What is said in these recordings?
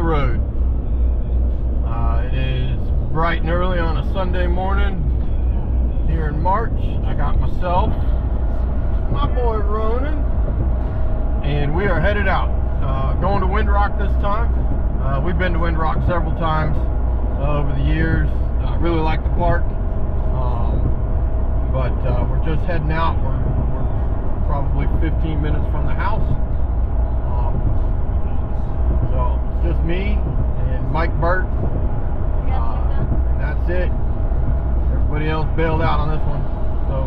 road. It is bright and early on a Sunday morning here in March. I got myself, my boy Ronan, and we are headed out. Going to Windrock this time. We've been to Windrock several times over the years. I really like the park, but we're just heading out. We're probably 15 minutes from the house. So it's just me and Mike Burt, and that's it. Everybody else bailed out on this one. So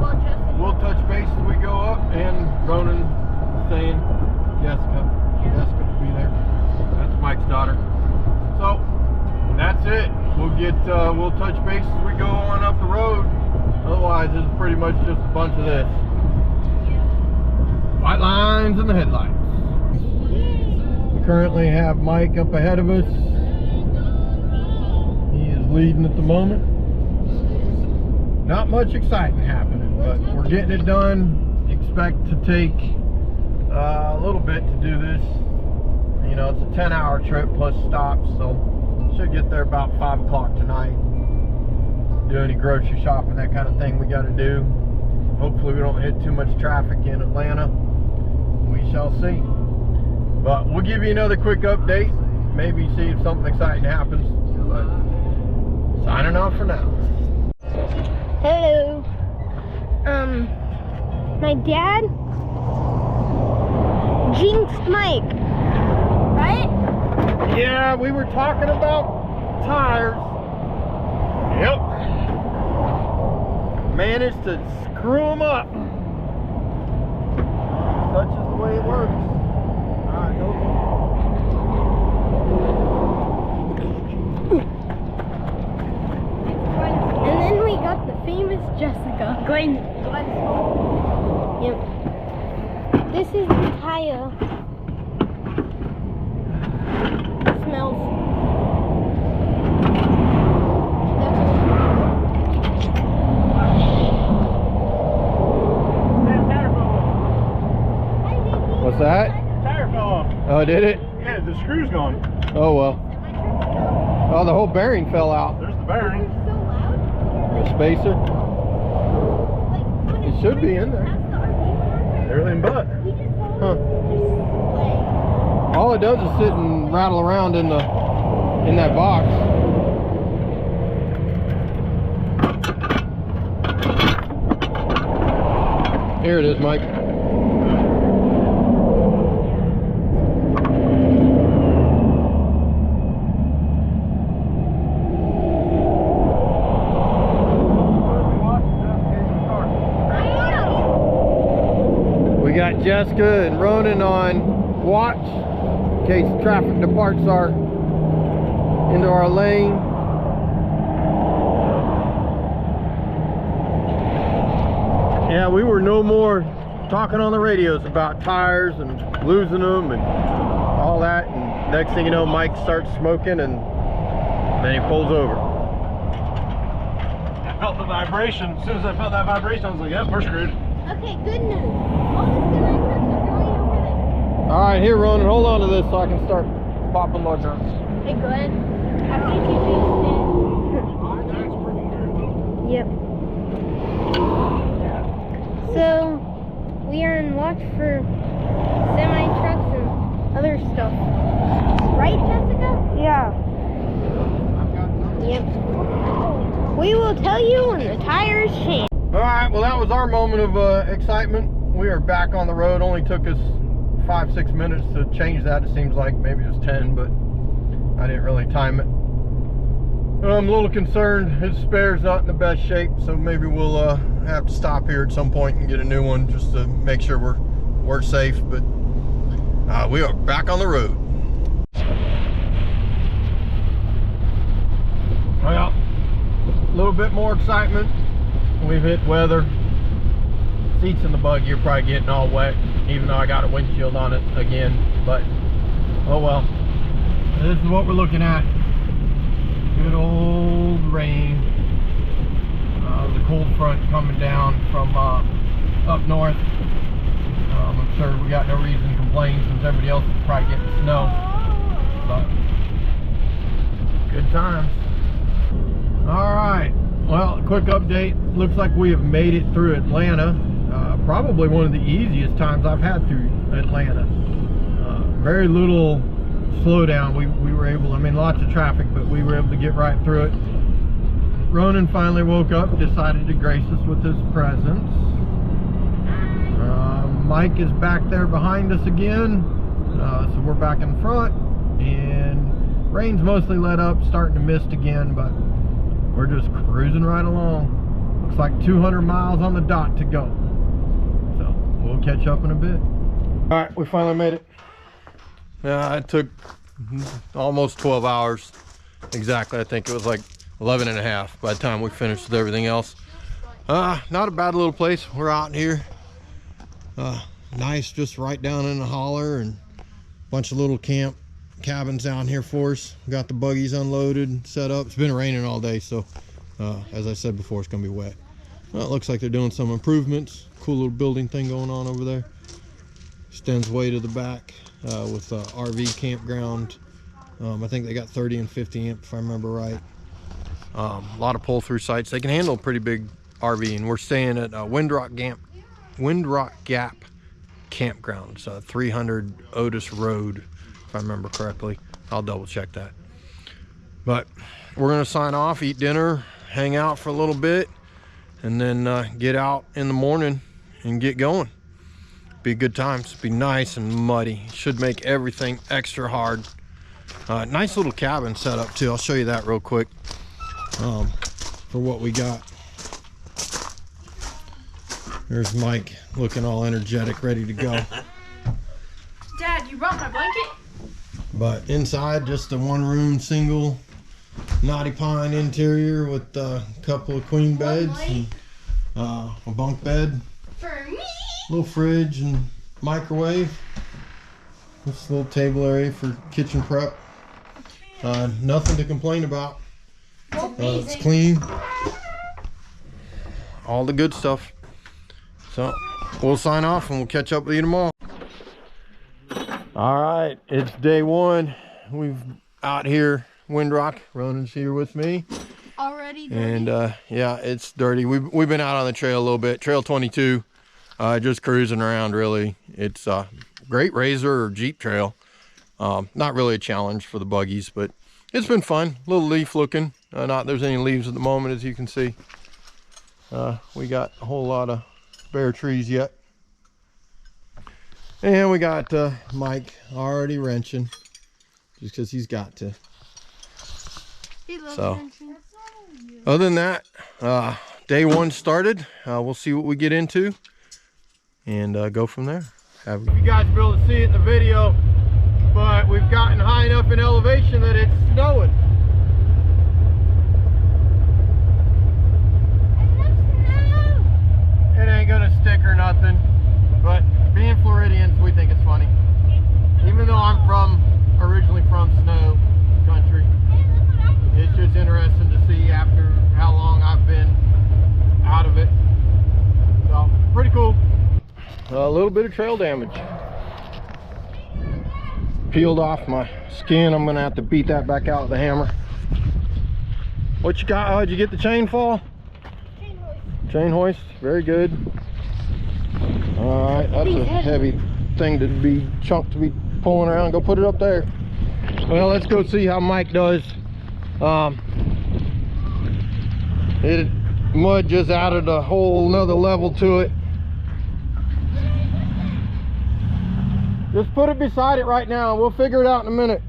we'll touch base as we go up, and Ronan saying Jessica will be there. That's Mike's daughter. So that's it. We'll touch base as we go on up the road. Otherwise, it's pretty much just a bunch of this. White lines in the headlights. We currently have Mike up ahead of us. He is leading at the moment. Not much exciting happening, but we're getting it done. Expect to take a little bit to do this. You know, it's a 10-hour trip plus stops, so should get there about 5 o'clock tonight. Do any grocery shopping, that kind of thing we got to do. Hopefully we don't hit too much traffic in Atlanta. We shall see. But we'll give you another quick update. Maybe see if something exciting happens. But signing off for now. Hello. My dad jinxed Mike, right? Yeah, we were talking about tires. Yep. Managed to screw them up. Such is the way it works. Alright, go. And then we got the famous Jessica. Going. Yep. This is the tire. It smells. What's that? Tire fell off. Oh, did it? Yeah, the screw's gone. Oh, well. Oh, the whole bearing fell out. There's the bearing. The spacer. It should be in there. Everything but. Huh. All it does is sit and rattle around in that box. Here it is, Mike. We got Jessica and Ronan on watch in case traffic departs into our lane. Yeah, we were no more talking on the radios about tires and losing them and all that, and next thing you know, Mike starts smoking and then he pulls over. I felt the vibration. As soon as I felt that vibration, I was like, yep, we're screwed. Okay, good news. All the semi trucks are going over there. All right, here, Ronan, hold on to this so I can start popping more trucks. Hey, good. After you Yep. So, we are in watch for semi trucks and other stuff. Right, Jessica? Yeah. Yep. We will tell you when the tires change. Alright, well that was our moment of excitement. We are back on the road. Only took us 5-6 minutes to change that. It seems like maybe it was 10, but I didn't really time it. I'm a little concerned his spare's not in the best shape, so maybe we'll have to stop here at some point and get a new one just to make sure we're safe. But we are back on the road. Well, a little bit more excitement. We've hit weather. Seats in the buggy are probably getting all wet, even though I got a windshield on it again. But oh well. This is what we're looking at. Good old rain. The cold front coming down from up north. I'm sure we got no reason to complain since everybody else is probably getting snow. But Good times. All right. Well, quick update. Looks like we have made it through Atlanta. Probably one of the easiest times I've had through Atlanta. Very little slowdown. We were able, I mean, lots of traffic, but we were able to get right through it. Ronan finally woke up, decided to grace us with his presence. Mike is back there behind us again. So we're back in front, and rain's mostly let up, starting to mist again, but we're just cruising right along. Looks like 200 miles on the dot to go. So we'll catch up in a bit. All right, we finally made it. Yeah, it took almost 12 hours. Exactly, I think it was like 11 and a half by the time we finished with everything else. Not a bad little place. We're out here. Nice, just right down in the holler, and a bunch of little camp cabins down here for us. We got the buggies unloaded, set up. It's been raining all day, so as I said before, it's gonna be wet. Well, it looks like they're doing some improvements. Cool little building thing going on over there. Extends way to the back with RV campground. I think they got 30 and 50 amp if I remember right. A lot of pull-through sites. They can handle a pretty big RV, and we're staying at Windrock Gap Campground. So 300 Otis Road, if I remember correctly. I'll double check that. But we're gonna sign off, eat dinner, hang out for a little bit, and then get out in the morning and get going. Be good times. Be nice and muddy. Should make everything extra hard. Nice little cabin set up too. I'll show you that real quick for what we got. There's Mike looking all energetic, ready to go. Dad, you brought my blanket? But inside, just a one-room single knotty pine interior with a couple of queen beds and a bunk bed. For me. Little fridge and microwave. This little table area for kitchen prep. Nothing to complain about. It's clean. All the good stuff. So we'll sign off and we'll catch up with you tomorrow. All right, it's day one. We've out here, Windrock. Ronan's here with me. Already dirty. And yeah, it's dirty. We've been out on the trail a little bit. Trail 22. Just cruising around, really. It's a great RZR or Jeep trail. Not really a challenge for the buggies, but it's been fun. A little leaf looking. Not there's any leaves at the moment, as you can see. We got a whole lot of bare trees yet. And we got Mike already wrenching, just because he's got to. He loves wrenching. Other than that, day one started. We'll see what we get into and go from there. You guys will be able to see it in the video, but we've gotten high enough in elevation that it's snowing. It ain't gonna stick or nothing, but being Floridians, we think it's funny. Even though I'm originally from snow country, it's just interesting to see after how long I've been out of it. So, pretty cool. A little bit of trail damage. Peeled off my skin. I'm gonna have to beat that back out with a hammer. What you got? How'd you get the chain fall? Chain hoist, very good. All right, that's a heavy thing to be chunked to be pulling around. Go put it up there. Well, let's go see how Mike does. Mud just added a whole nother level to it. Just put it beside it right now. We'll figure it out in a minute.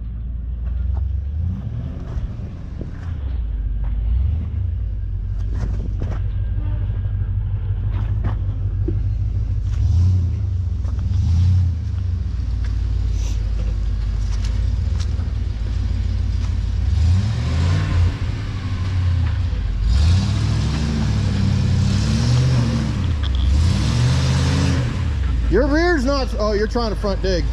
Your rear's not, oh, you're trying to front dig.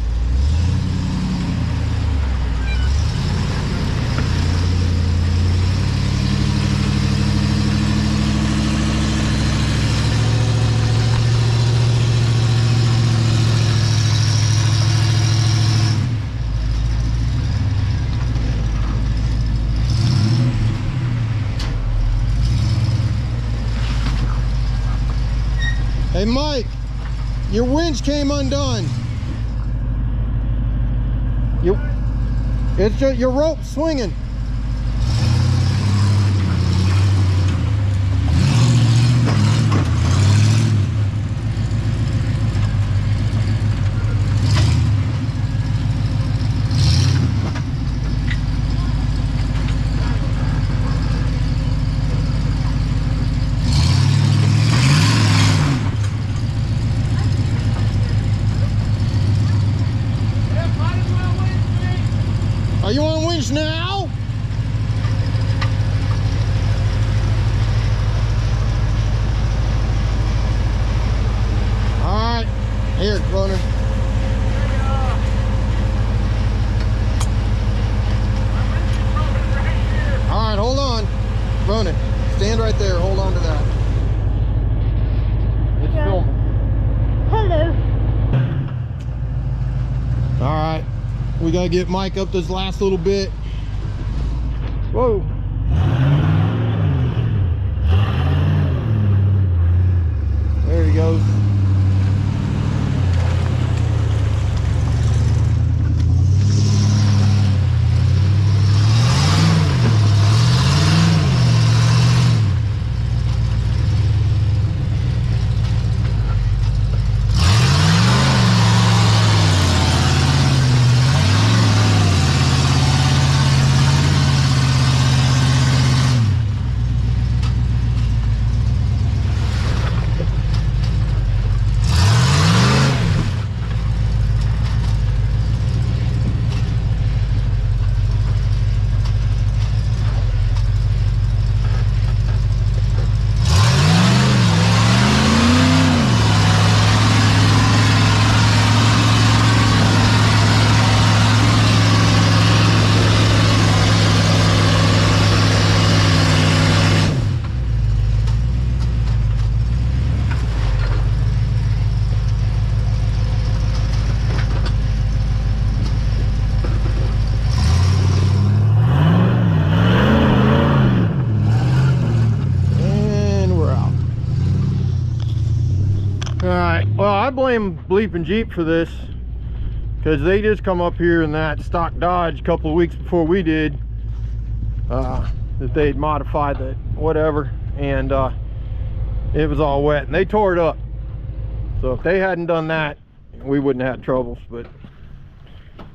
Hey, Mike, your winch came undone. It's just your rope swinging. Are you on winch now? All right, here, runner. All right, hold on. Run it. Stand right there. Hold on to that. It's filming. Hello. All right. We gotta get Mike up this last little bit. Whoa. There he goes. Well, I blame Bleeping Jeep for this because they just come up here in that stock Dodge a couple of weeks before we did, that they'd modified the whatever, and it was all wet and they tore it up. So if they hadn't done that, we wouldn't have had troubles. But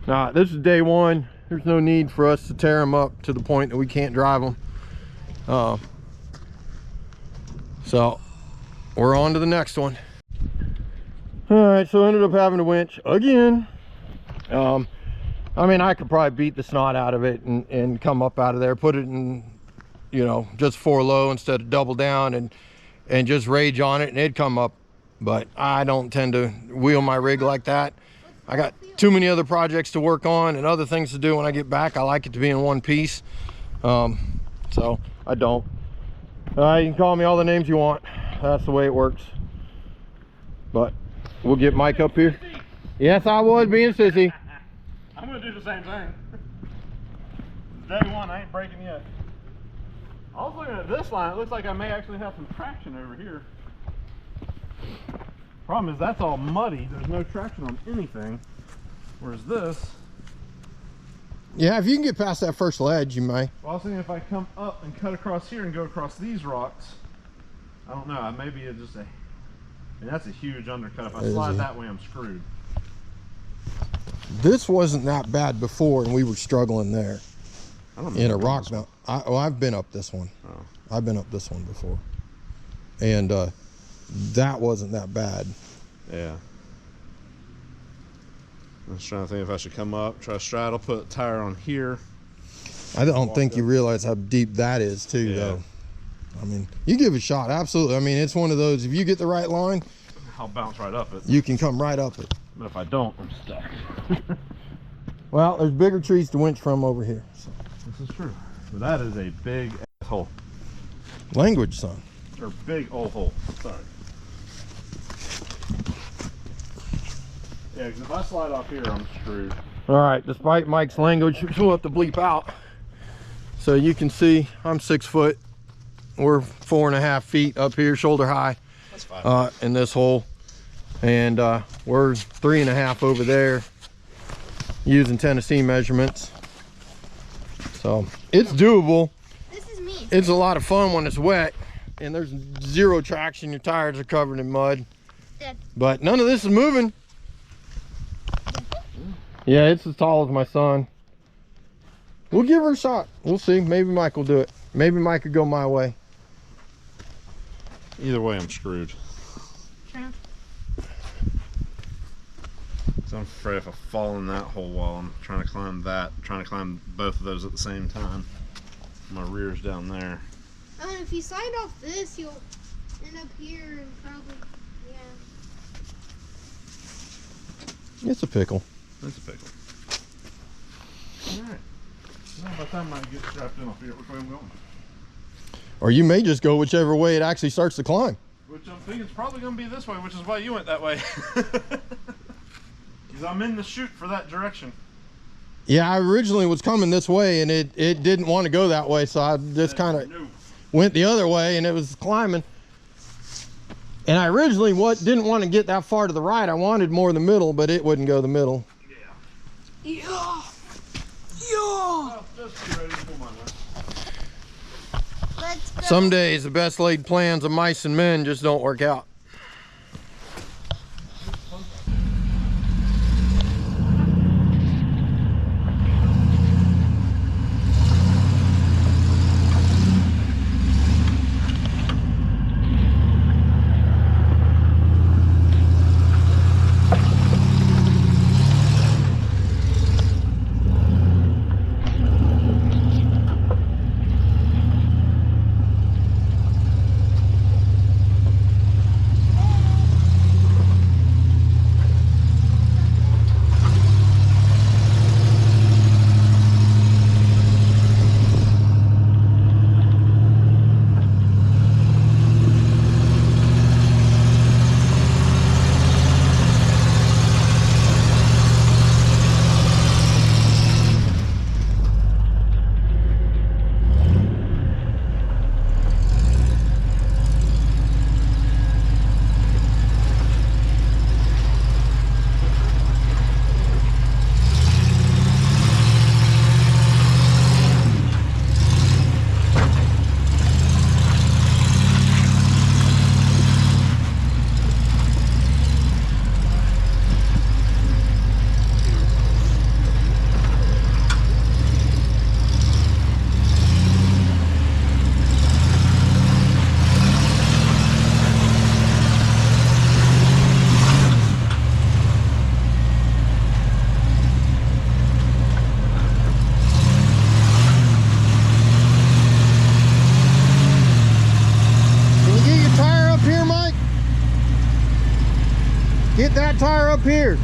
nah, this is day one. There's no need for us to tear them up to the point that we can't drive them. So we're on to the next one. All right, so I ended up having to winch again. I mean, I could probably beat the snot out of it and come up out of there, put it in, you know, just 4 low instead of double down, and just rage on it and it'd come up. But I don't tend to wheel my rig like that. I got too many other projects to work on and other things to do when I get back. I like it to be in one piece. So I don't. You can call me all the names you want. That's the way it works. But we'll get Mike up here. Yes, I was being sissy. I'm gonna do the same thing. Day one, I ain't breaking yet. I was looking at this line. It looks like I may actually have some traction over here. Problem is that's all muddy. There's no traction on anything. Whereas this, Yeah, if you can get past that first ledge, you may. well, I was thinking if I come up and cut across here and go across these rocks, I don't know. Maybe it's just I mean, that's a huge undercut. If I slide that way, I'm screwed. This wasn't that bad before, and we were struggling there. I don't In a rock now. I've been up this one. Oh. I've been up this one before, and that wasn't that bad. Yeah. I was trying to think if I should come up, try to straddle, put a tire on here. I don't think you realize how deep that is too, though. I mean, you give it a shot, absolutely. I mean, it's one of those, if you get the right line, I'll bounce right up it. you can come right up it. But if I don't, I'm stuck. Well, there's bigger trees to winch from over here. So. This is true. But that is a big hole. Language, son. Or big old hole. Sorry. Yeah, because if I slide off here, I'm screwed. All right, despite Mike's language, we'll have to bleep out. So you can see I'm 6 foot. We're 4.5 feet up here, shoulder high. That's 5. in this hole, and we're 3.5 over there using Tennessee measurements. So it's doable. This is me. It's a lot of fun when it's wet and there's zero traction. Your tires are covered in mud. Dad. But none of this is moving. Yeah, it's as tall as my son. We'll give her a shot. We'll see. Maybe Mike will do it. Maybe Mike could go my way. Either way, I'm screwed. True. So I'm afraid if I fall in that hole while I'm trying to climb that, trying to climb both of those at the same time, my rear's down there. If you slide off this, you'll end up here and probably, yeah. It's a pickle. That's a pickle. Alright. Well, by the time I get strapped in, I'll figure out which way I'm going. Or you may just go whichever way it actually starts to climb. Which I'm thinking is probably going to be this way, which is why you went that way. Because I'm in the chute for that direction. Yeah, I originally was coming this way and it didn't want to go that way, so I just kind of went the other way and it was climbing. And I originally didn't want to get that far to the right. I wanted more in the middle, but it wouldn't go the middle. Yeah. Well, just be ready to pull my leg. Let's go. Some days the best laid plans of mice and men just don't work out. Get that tire up here.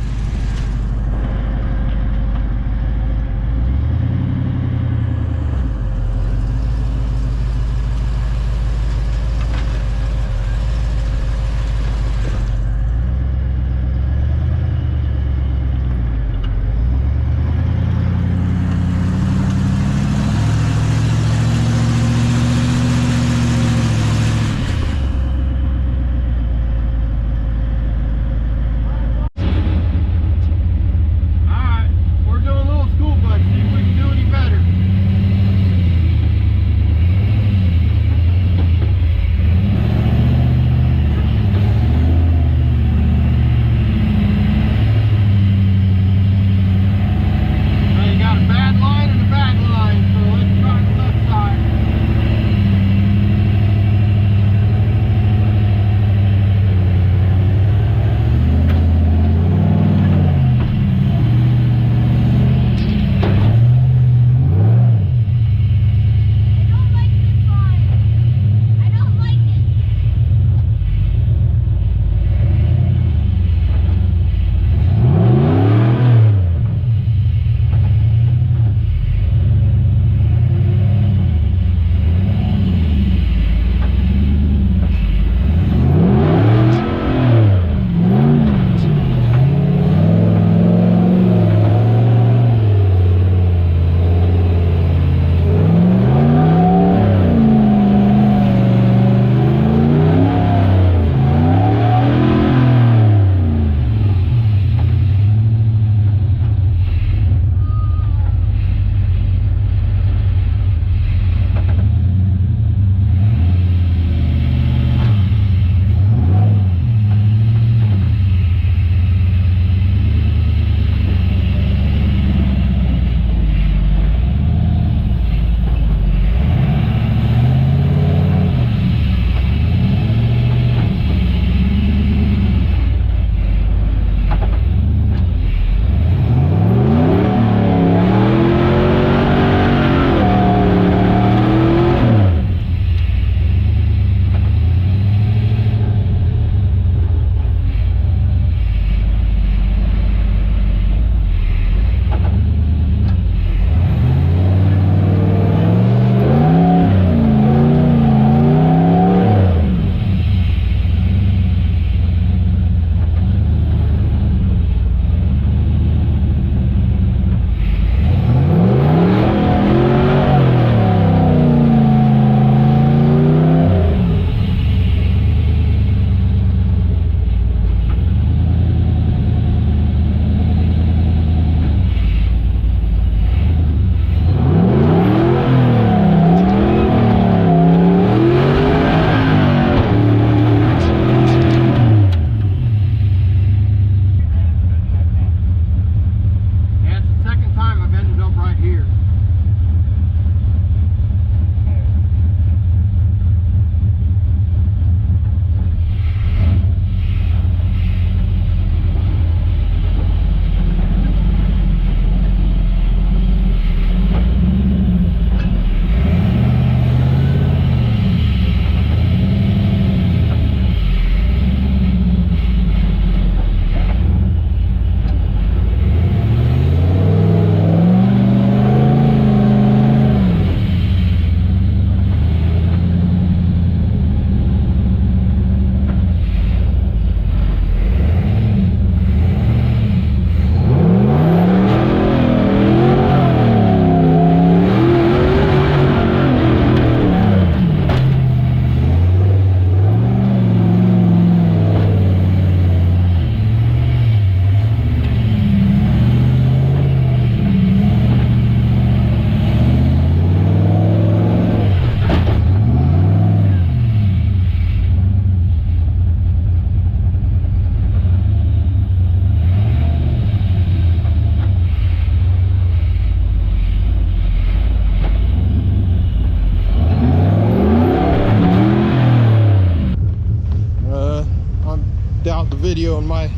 video and my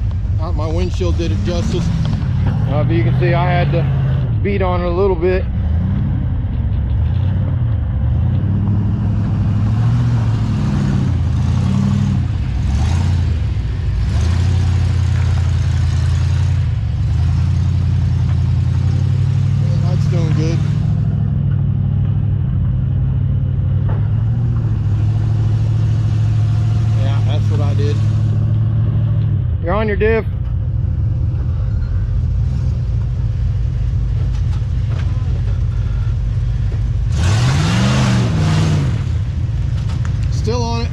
windshield did it justice. But you can see I had to beat on it a little bit. That's doing good. Yeah, that's what I did. You're on your diff. Still on it.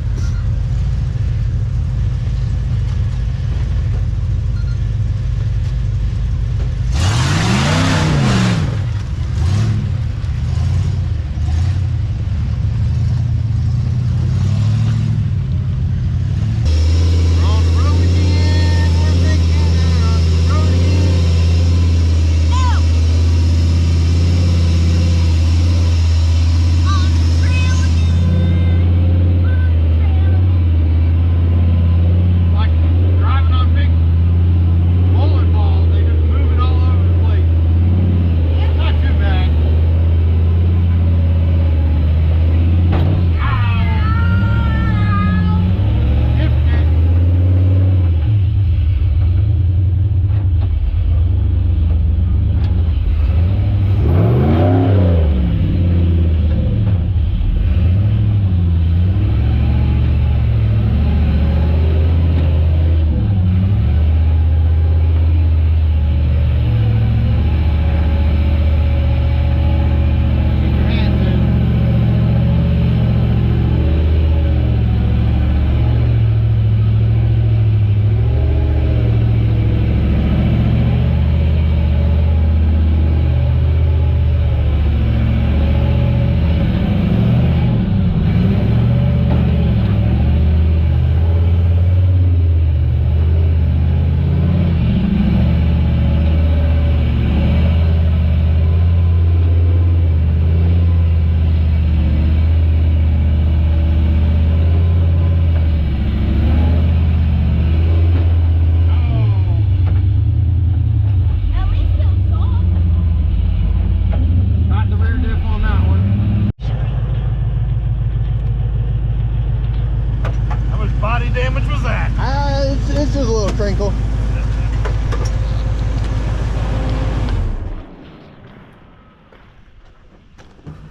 It's just a little crinkle.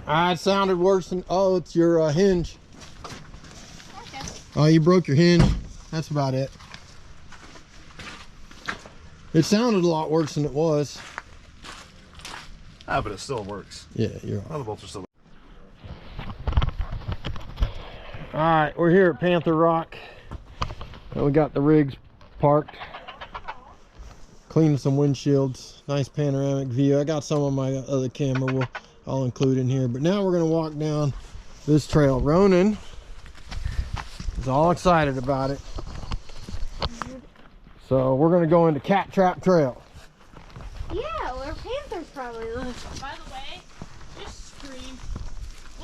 It sounded worse than, oh, it's your hinge. Okay. Oh, you broke your hinge. That's about it. It sounded a lot worse than it was. Ah, but it still works. Yeah, you're All the bolts are still. all right. We're here at Panther Rock. And we got the rigs parked, cleaning some windshields. Nice panoramic view. I got some on my other camera I'll include in here, but now we're gonna walk down this trail. Ronan is all excited about it, so we're gonna go into Cat Trap Trail. Yeah, where Panthers probably live. By the way, just scream.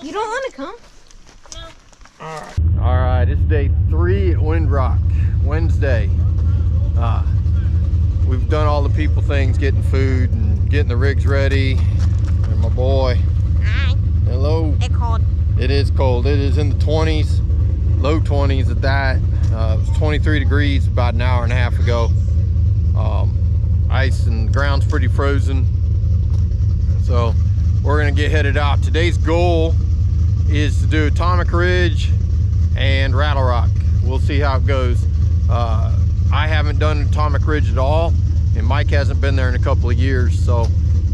You don't want to come? No. All right, it's day 3 at Windrock, Wednesday. We've done all the people things, getting food and getting the rigs ready. And my boy. Hi. Hello. It's cold. It is cold. It is in the 20s, low 20s at that. It was 23 degrees about an hour and a half ago. Ice and the ground's pretty frozen. So we're gonna get headed out. Today's goal is to do Atomic Ridge and Rattle Rock. We'll see how it goes. I haven't done Atomic Ridge at all, and Mike hasn't been there in a couple of years, so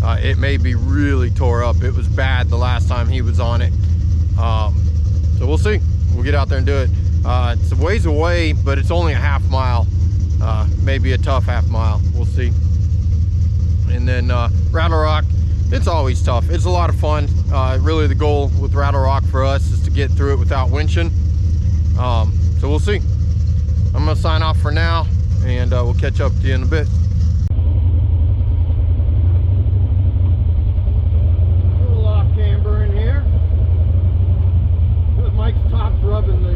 it may be really tore up. It was bad the last time he was on it. So we'll see. We'll get out there and do it. It's a ways away, but it's only a half mile, maybe a tough half mile. We'll see. And then Rattle Rock, it's always tough. It's a lot of fun. Really the goal with Rattle Rock for us is to get through it without winching. So we'll see. I'm gonna sign off for now, and we'll catch up to you in a bit. Little off camber in here. Mike's top's rubbing the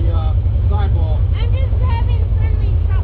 sidewall. I'm just grabbing friendly top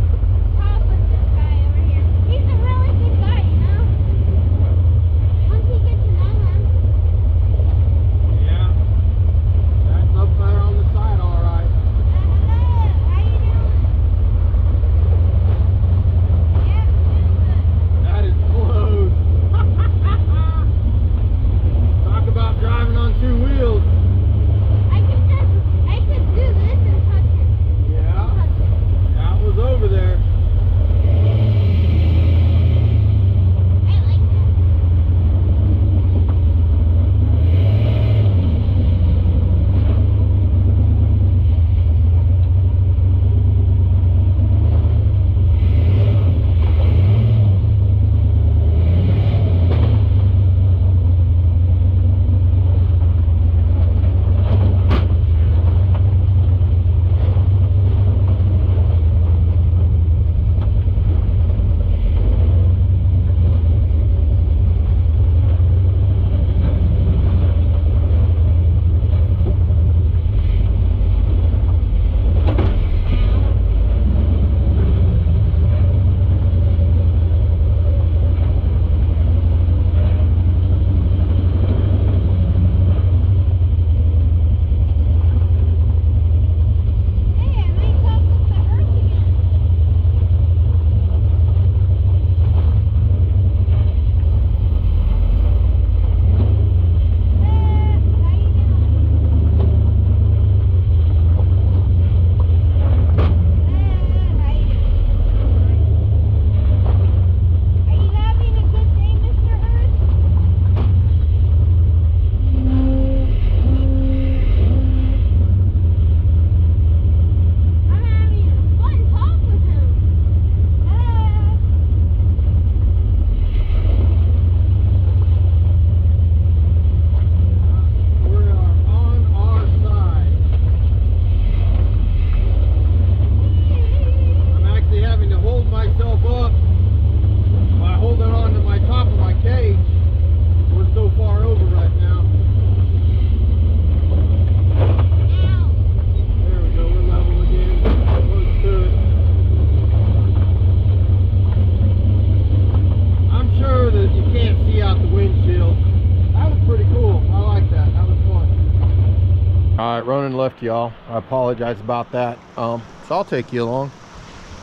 All right, Ronan left y'all. I apologize about that. So I'll take you along.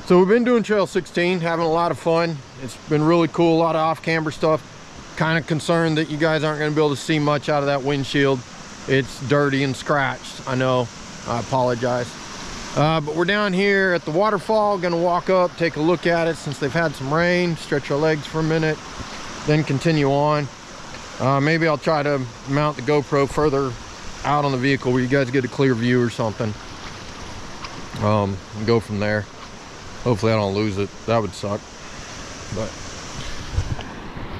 So we've been doing Trail 16, having a lot of fun. It's been really cool, a lot of off-camber stuff. Kind of concerned that you guys aren't going to be able to see much out of that windshield. It's dirty and scratched, I know. I apologize. But we're down here at the waterfall, gonna walk up, take a look at it since they've had some rain, stretch our legs for a minute, then continue on. Maybe I'll try to mount the GoPro further out on the vehicle where you guys get a clear view or something. And go from there. Hopefully I don't lose it. That would suck. But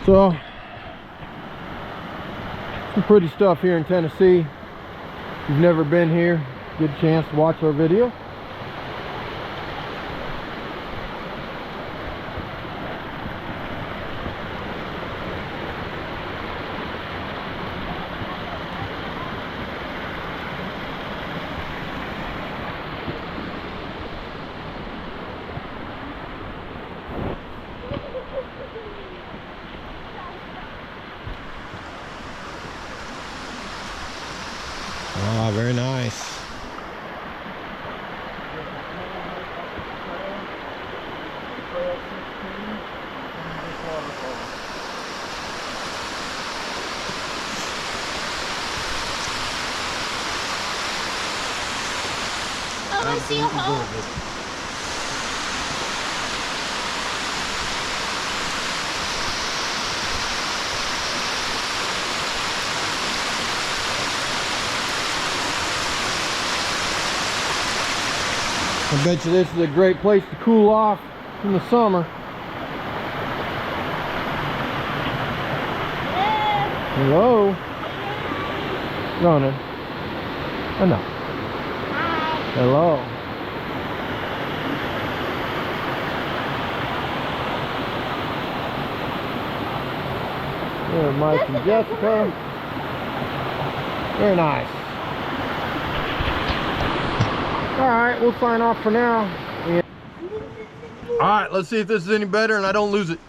so some pretty stuff here in Tennessee. If you've never been here, good chance to watch our video. Ah, very nice. Oh, I see a hole. I bet you this is a great place to cool off in the summer. Hello? Ronan. Oh, no. Hello. There, Mike and Jessica. Very nice. All right, we'll sign off for now. All right, let's see if this is any better and I don't lose it.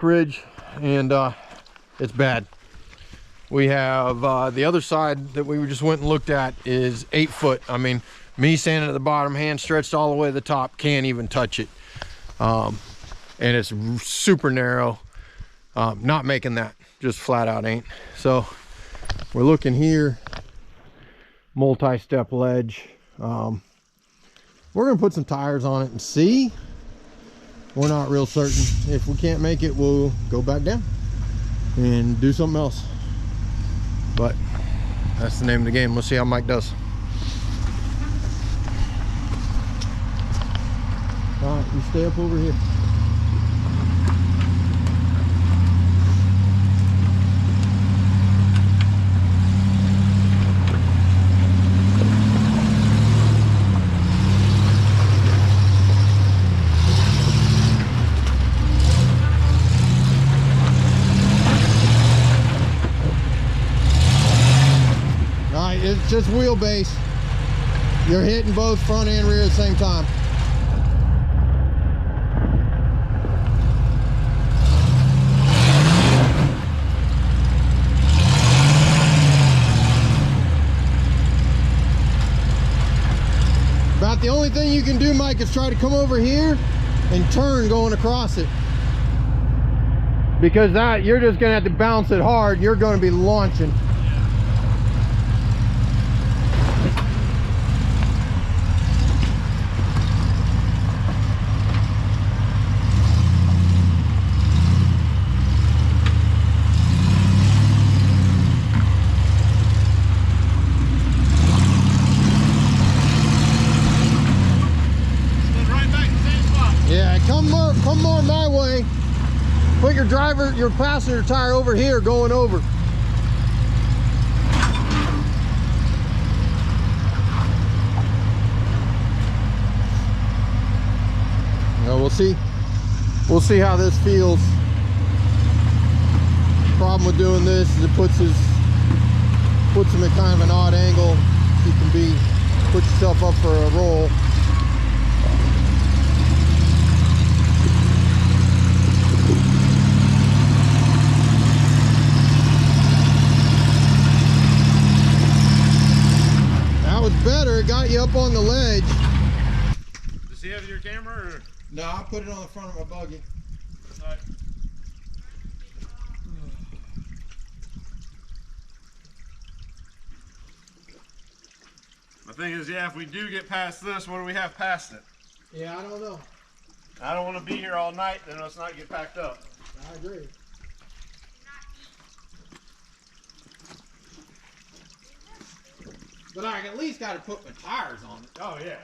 Ridge, and it's bad. We have the other side that we just went and looked at is 8 foot. I mean, me standing at the bottom, hand stretched all the way to the top, can't even touch it. And it's super narrow. Not making that, just flat out ain't. So we're looking here, multi-step ledge. We're gonna put some tires on it and see. We're not real certain. If we can't make it, we'll go back down and do something else. But that's the name of the game. We'll see how Mike does. All right, you stay up over here. this wheelbase, you're hitting both front and rear at the same time. About the only thing you can do, Mike, is try to come over here and turn going across it. Because that, you're just gonna have to bounce it hard. You're gonna be launching. Come more my way. Put your passenger tire over here going over. Now we'll see how this feels. Problem with doing this is it puts him at kind of an odd angle. You can put yourself up for a roll. Better, it got you up on the ledge. Does he have your camera or? No, I put it on the front of my buggy. Right. My thing is, yeah, if we do get past this, what do we have past it? Yeah, I don't know. I don't want to be here all night, then let's not get packed up. I agree. But I at least got to put my tires on it. Oh, yeah.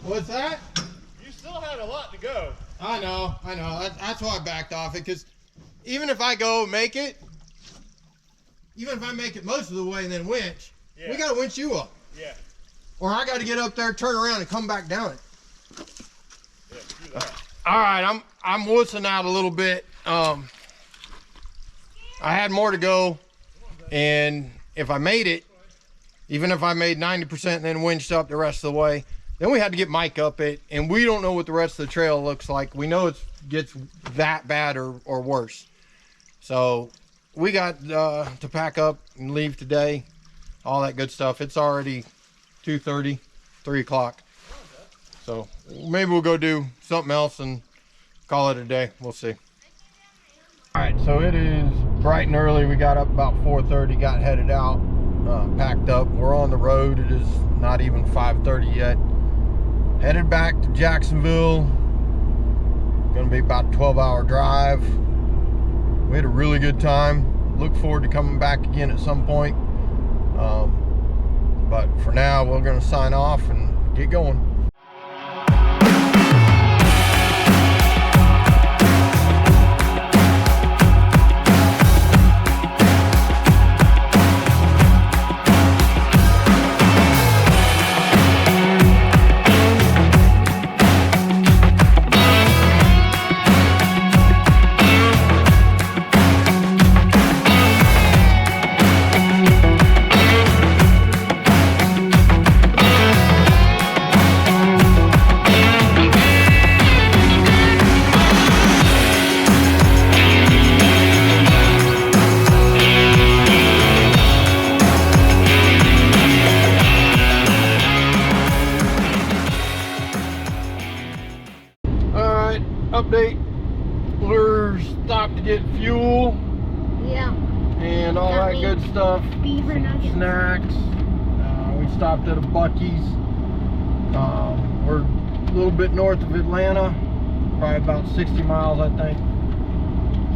What's that? You still had a lot to go. I know. That's why I backed off it, because even if I go make it, even if I make it most of the way and then winch, yeah, we got to winch you up. Yeah. Or I got to get up there, turn around, and come back down it. Yeah, do that. All right, I'm wussing out a little bit. I had more to go, and if I made it, even if I made 90% and then winched up the rest of the way, Then we had to get Mike up it, and we don't know what the rest of the trail looks like. We know it gets that bad or worse. So we got to pack up and leave today. All that good stuff. It's already 2:30, 3 o'clock. So maybe we'll go do something else and call it a day. We'll see. All right, so it is bright and early. We got up about 4:30, got headed out, packed up. We're on the road. It is not even 5:30 yet. Headed back to Jacksonville. Gonna be about a 12-hour drive. We had a really good time. Look forward to coming back again at some point. But for now, we're gonna sign off and get going. Update, we're stopped to get fuel, Yeah. and all that good stuff. Beaver nuggets. Snacks. We stopped at a Bucky's. We're a little bit north of Atlanta, probably about 60 miles, I think.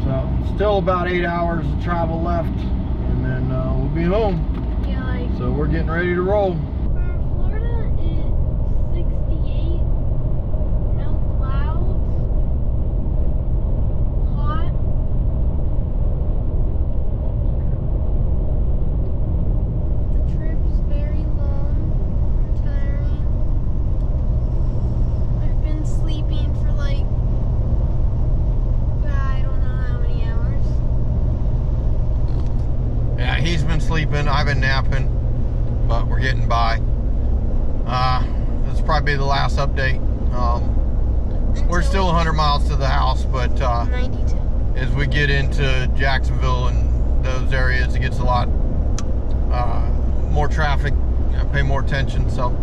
So still about 8 hours of travel left, and then we'll be home. Yeah, like. So we're getting ready to roll. Florida is 68. No clouds. Hot. The trip's very long and tiring. I've been sleeping for like, I don't know how many hours. Yeah, he's been sleeping, I've been napping, but we're getting by. This will probably be the last update. We're still 100 miles to the house, but 92. as we get into Jacksonville and those areas, it gets a lot more traffic. Pay more attention. So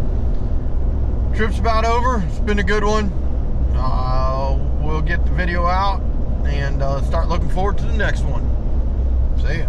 trip's about over. It's been a good one. We'll get the video out and start looking forward to the next one. See ya.